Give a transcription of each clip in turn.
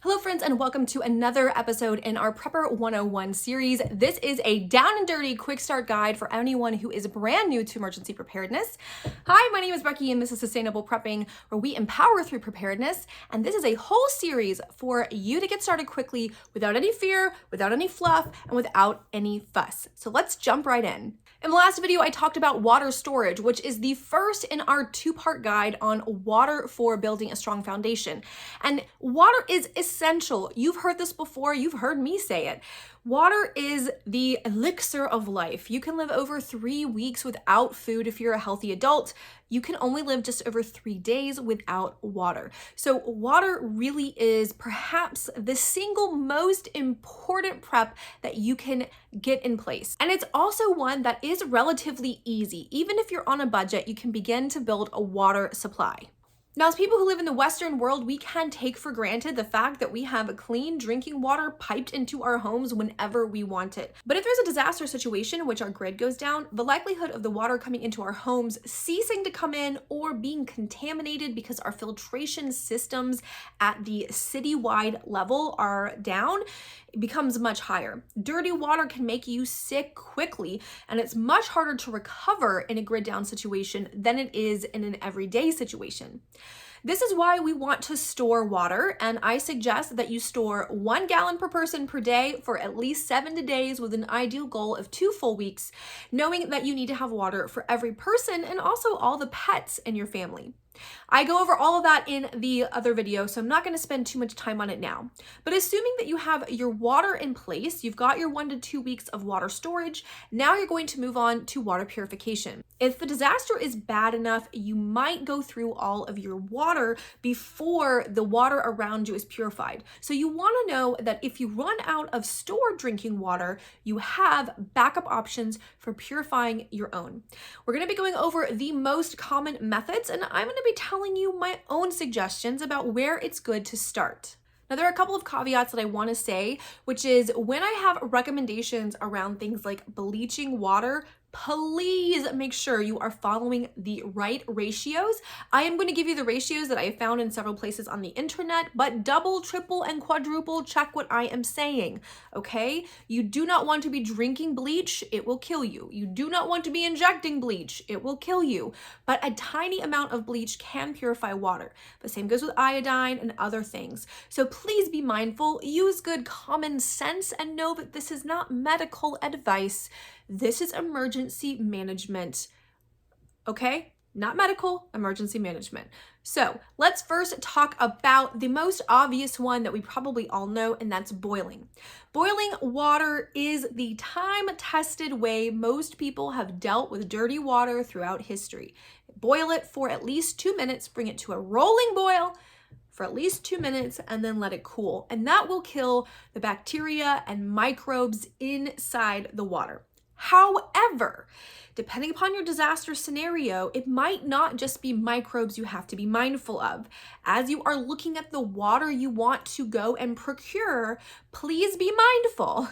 Hello friends, and welcome to another episode in our Prepper 101 series. This is a down and dirty quick start guide for anyone who is brand new to emergency preparedness. Hi, my name is Becky and this is Sustainable Prepping, where we empower through preparedness. And this is a whole series for you to get started quickly without any fear, without any fluff, and without any fuss. So let's jump right in. In the last video, I talked about water storage, which is the first in our two-part guide on water for building a strong foundation. And water is essential. You've heard this before. You've heard me say it. Water is the elixir of life. You can live over 3 weeks without food if you're a healthy adult. You can only live just over 3 days without water. So water really is perhaps the single most important prep that you can get in place. And it's also one that is relatively easy. Even if you're on a budget, you can begin to build a water supply. Now, as people who live in the Western world, we can take for granted the fact that we have clean drinking water piped into our homes whenever we want it. But if there's a disaster situation in which our grid goes down, the likelihood of the water coming into our homes ceasing to come in or being contaminated because our filtration systems at the citywide level are down becomes much higher. Dirty water can make you sick quickly, and it's much harder to recover in a grid down situation than it is in an everyday situation. This is why we want to store water, and I suggest that you store 1 gallon per person per day for at least 7 days with an ideal goal of 2 full weeks, knowing that you need to have water for every person and also all the pets in your family. I go over all of that in the other video, so I'm not going to spend too much time on it now. But assuming that you have your water in place, you've got your 1 to 2 weeks of water storage, now you're going to move on to water purification. If the disaster is bad enough, you might go through all of your water before the water around you is purified. So you want to know that if you run out of stored drinking water, you have backup options for purifying your own. We're going to be going over the most common methods, and I'm going to be telling you my own suggestions about where it's good to start. Now, there are a couple of caveats that I want to say, which is when I have recommendations around things like bleaching water, please make sure you are following the right ratios. I am going to give you the ratios that I have found in several places on the internet, but double, triple, and quadruple check what I am saying, okay? You do not want to be drinking bleach, it will kill you. You do not want to be injecting bleach, it will kill you. But a tiny amount of bleach can purify water. The same goes with iodine and other things. So please be mindful, use good common sense, and know that this is not medical advice. This is emergency management, okay? Not medical, emergency management. So let's first talk about the most obvious one that we probably all know, and that's boiling. Boiling water is the time-tested way most people have dealt with dirty water throughout history. Boil it for at least 2 minutes, bring it to a rolling boil for at least 2 minutes, and then let it cool. And that will kill the bacteria and microbes inside the water. However, depending upon your disaster scenario, it might not just be microbes you have to be mindful of. As you are looking at the water you want to go and procure, please be mindful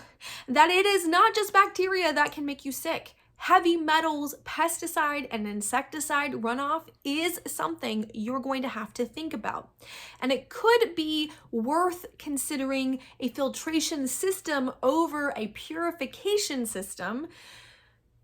that it is not just bacteria that can make you sick. Heavy metals, pesticide, and insecticide runoff is something you're going to have to think about. And it could be worth considering a filtration system over a purification system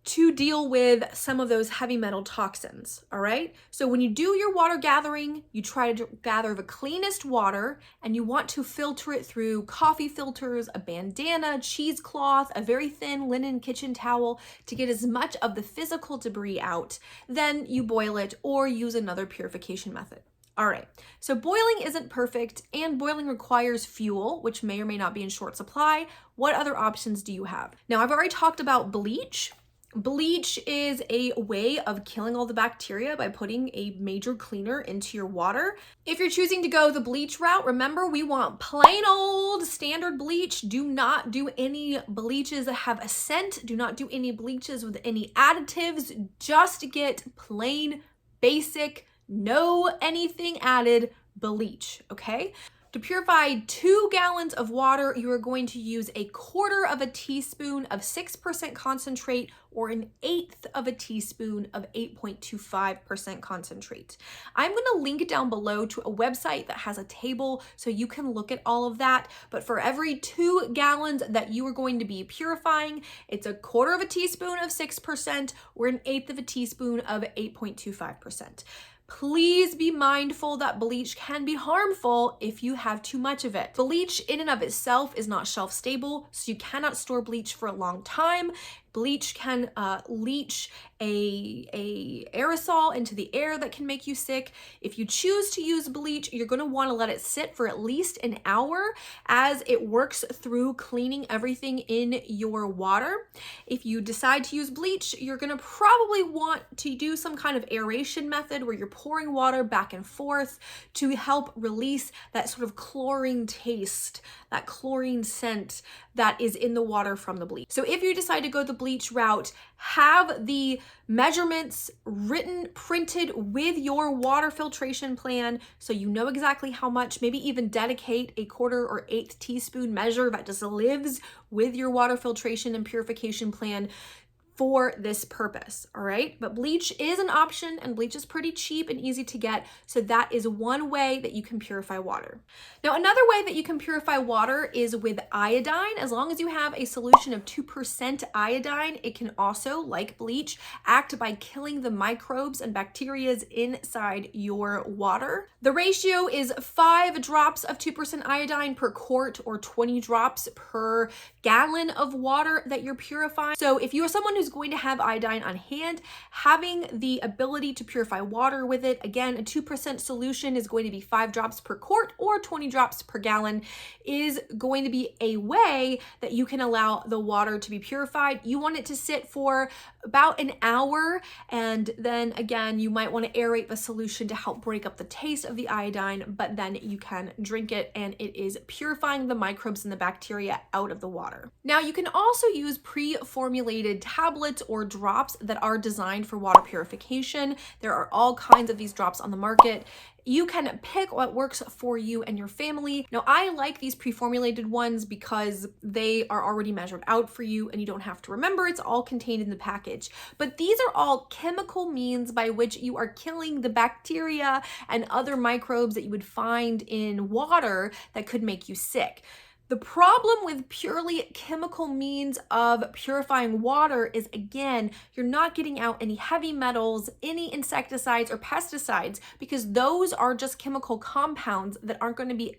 to deal with some of those heavy metal toxins, all right? So when you do your water gathering, you try to gather the cleanest water, and you want to filter it through coffee filters, a bandana, cheesecloth, a very thin linen kitchen towel to get as much of the physical debris out. Then you boil it or use another purification method. All right, so boiling isn't perfect, and boiling requires fuel, which may or may not be in short supply. What other options do you have? Now, I've already talked about bleach. Bleach is a way of killing all the bacteria by putting a major cleaner into your water. If you're choosing to go the bleach route, remember we want plain old standard bleach. Do not do any bleaches that have a scent. Do not do any bleaches with any additives. Just get plain, basic, no anything added bleach, okay? To purify 2 gallons of water, you are going to use 1/4 teaspoon of 6% concentrate or 1/8 teaspoon of 8.25% concentrate. I'm going to link down below to a website that has a table so you can look at all of that. But for every 2 gallons that you are going to be purifying, it's 1/4 teaspoon of 6% or 1/8 teaspoon of 8.25%. Please be mindful that bleach can be harmful if you have too much of it. Bleach in and of itself is not shelf stable, so you cannot store bleach for a long time. Bleach can leach a aerosol into the air that can make you sick. If you choose to use bleach, you're going to want to let it sit for at least an hour as it works through cleaning everything in your water. If you decide to use bleach, you're going to probably want to do some kind of aeration method where you're pouring water back and forth to help release that sort of chlorine taste, that chlorine scent that is in the water from the bleach. So if you decide to go the bleach route, have the measurements printed with your water filtration plan so you know exactly how much. Maybe even dedicate 1/4 or 1/8 teaspoon measure that just lives with your water filtration and purification plan for this purpose, all right? But bleach is an option, and bleach is pretty cheap and easy to get, so that is one way that you can purify water. Now, another way that you can purify water is with iodine. As long as you have a solution of 2% iodine, it can also, like bleach, act by killing the microbes and bacteria inside your water. The ratio is 5 drops of 2% iodine per quart or 20 drops per gallon of water that you're purifying. So if you are someone who's going to have iodine on hand, having the ability to purify water with it, again, a 2% solution is going to be 5 drops per quart or 20 drops per gallon, is going to be a way that you can allow the water to be purified. You want it to sit for about an hour, and then again, you might want to aerate the solution to help break up the taste of the iodine, but then you can drink it and it is purifying the microbes and the bacteria out of the water. Now, you can also use pre-formulated tablets or drops that are designed for water purification. There are all kinds of these drops on the market. You can pick what works for you and your family. Now, I like these pre-formulated ones because they are already measured out for you and you don't have to remember. It's all contained in the package. But these are all chemical means by which you are killing the bacteria and other microbes that you would find in water that could make you sick. The problem with purely chemical means of purifying water is, again, you're not getting out any heavy metals, any insecticides or pesticides, because those are just chemical compounds that aren't going to be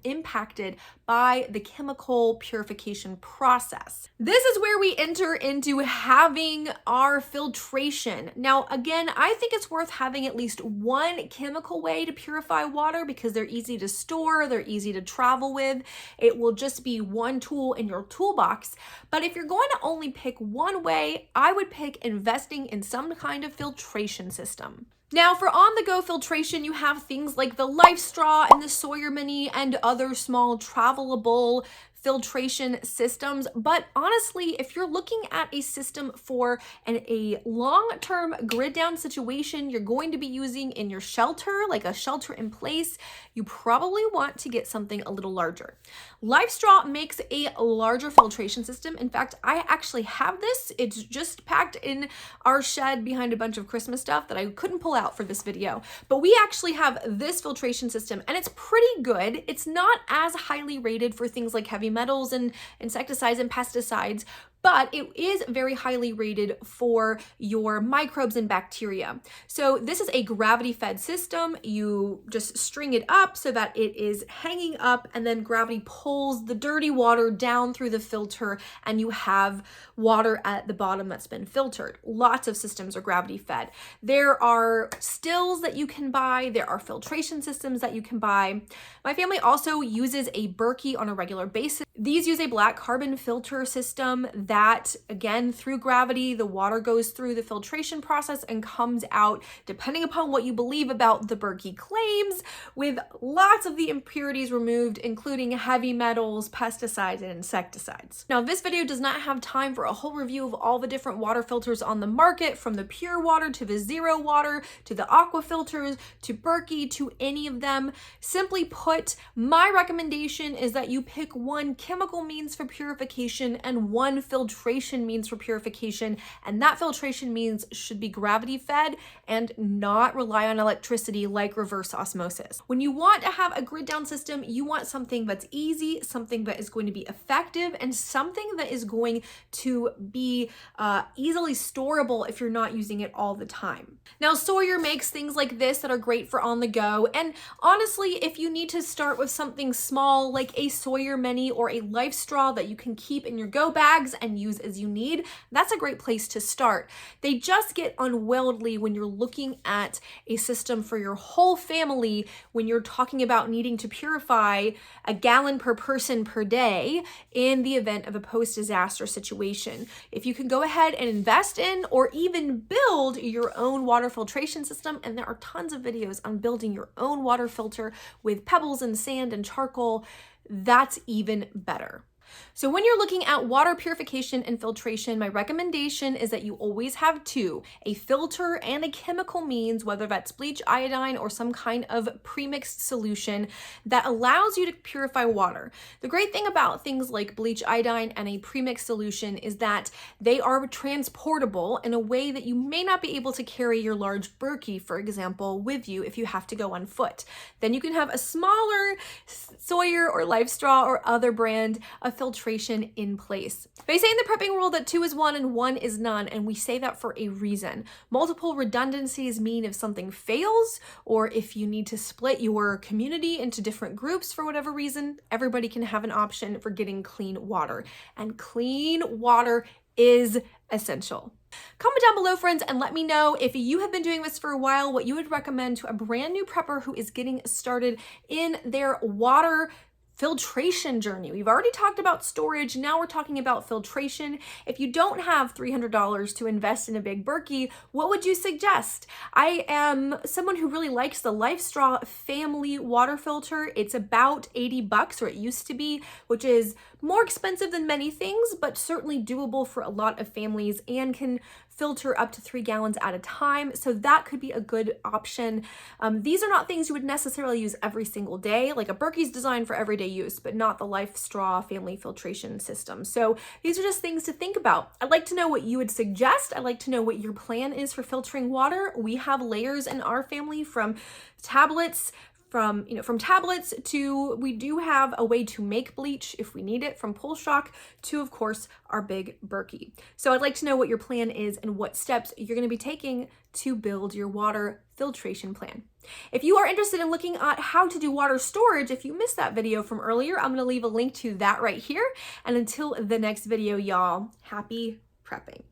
impacted by the chemical purification process. This is where we enter into having our filtration. Now, again, I think it's worth having at least one chemical way to purify water because they're easy to store, they're easy to travel with. It will just be one tool in your toolbox. But if you're going to only pick one way, I would pick investing in some kind of filtration system. Now, for on-the-go filtration, you have things like the Life Straw and the Sawyer Mini and other small travelable filtration systems. But honestly, if you're looking at a system for a long-term grid down situation you're going to be using in your shelter, like a shelter in place, you probably want to get something a little larger. Life Straw makes a larger filtration system. In fact, I actually have this. It's just packed in our shed behind a bunch of Christmas stuff that I couldn't pull out for this video. But we actually have this filtration system and it's pretty good. It's not as highly rated for things like heavy metals and insecticides and pesticides, but it is very highly rated for your microbes and bacteria. So this is a gravity-fed system. You just string it up so that it is hanging up, and then gravity pulls the dirty water down through the filter, and you have water at the bottom that's been filtered. Lots of systems are gravity-fed. There are stills that you can buy. There are filtration systems that you can buy. My family also uses a Berkey on a regular basis. These use a black carbon filter system that that, again, through gravity, the water goes through the filtration process and comes out, depending upon what you believe about the Berkey claims, with lots of the impurities removed, including heavy metals, pesticides, and insecticides. Now, this video does not have time for a whole review of all the different water filters on the market, from the pure water to the zero water to the aqua filters to Berkey to any of them. Simply put, my recommendation is that you pick one chemical means for purification and one filtration means for purification, and that filtration means should be gravity fed and not rely on electricity like reverse osmosis. When you want to have a grid down system, you want something that's easy, something that is going to be effective, and something that is going to be easily storable if you're not using it all the time. Now, Sawyer makes things like this that are great for on the go, and honestly, if you need to start with something small like a Sawyer Mini or a Life Straw that you can keep in your go bags and use as you need, that's a great place to start. They just get unwieldy when you're looking at a system for your whole family, when you're talking about needing to purify a gallon per person per day in the event of a post-disaster situation. If you can go ahead and invest in or even build your own water filtration system, and there are tons of videos on building your own water filter with pebbles and sand and charcoal, that's even better. So when you're looking at water purification and filtration, my recommendation is that you always have two, a filter and a chemical means, whether that's bleach, iodine, or some kind of premixed solution that allows you to purify water. The great thing about things like bleach, iodine, and a premixed solution is that they are transportable in a way that you may not be able to carry your large Berkey, for example, with you if you have to go on foot. Then you can have a smaller Sawyer or Life Straw or other brand of filtration in place. They say in the prepping rule that 2 is 1 and 1 is none, and we say that for a reason. Multiple redundancies mean if something fails, or if you need to split your community into different groups for whatever reason, everybody can have an option for getting clean water. And clean water is essential. Comment down below, friends, and let me know if you have been doing this for a while, what you would recommend to a brand new prepper who is getting started in their water filtration journey. We've already talked about storage. Now we're talking about filtration. If you don't have $300 to invest in a big Berkey, what would you suggest? I am someone who really likes the Life Straw family water filter. It's about $80, or it used to be, which is more expensive than many things, but certainly doable for a lot of families and can filter up to 3 gallons at a time. So that could be a good option. These are not things you would necessarily use every single day. Like a Berkey's designed for everyday use, but not the Life Straw family filtration system. So these are just things to think about. I'd like to know what you would suggest. I'd like to know what your plan is for filtering water. We have layers in our family, from tablets, from tablets to, we do have a way to make bleach if we need it, from pull shock to, of course, our big Berkey. So I'd like to know what your plan is and what steps you're going to be taking to build your water filtration plan. If you are interested in looking at how to do water storage, if you missed that video from earlier, I'm going to leave a link to that right here. And until the next video, y'all, happy prepping.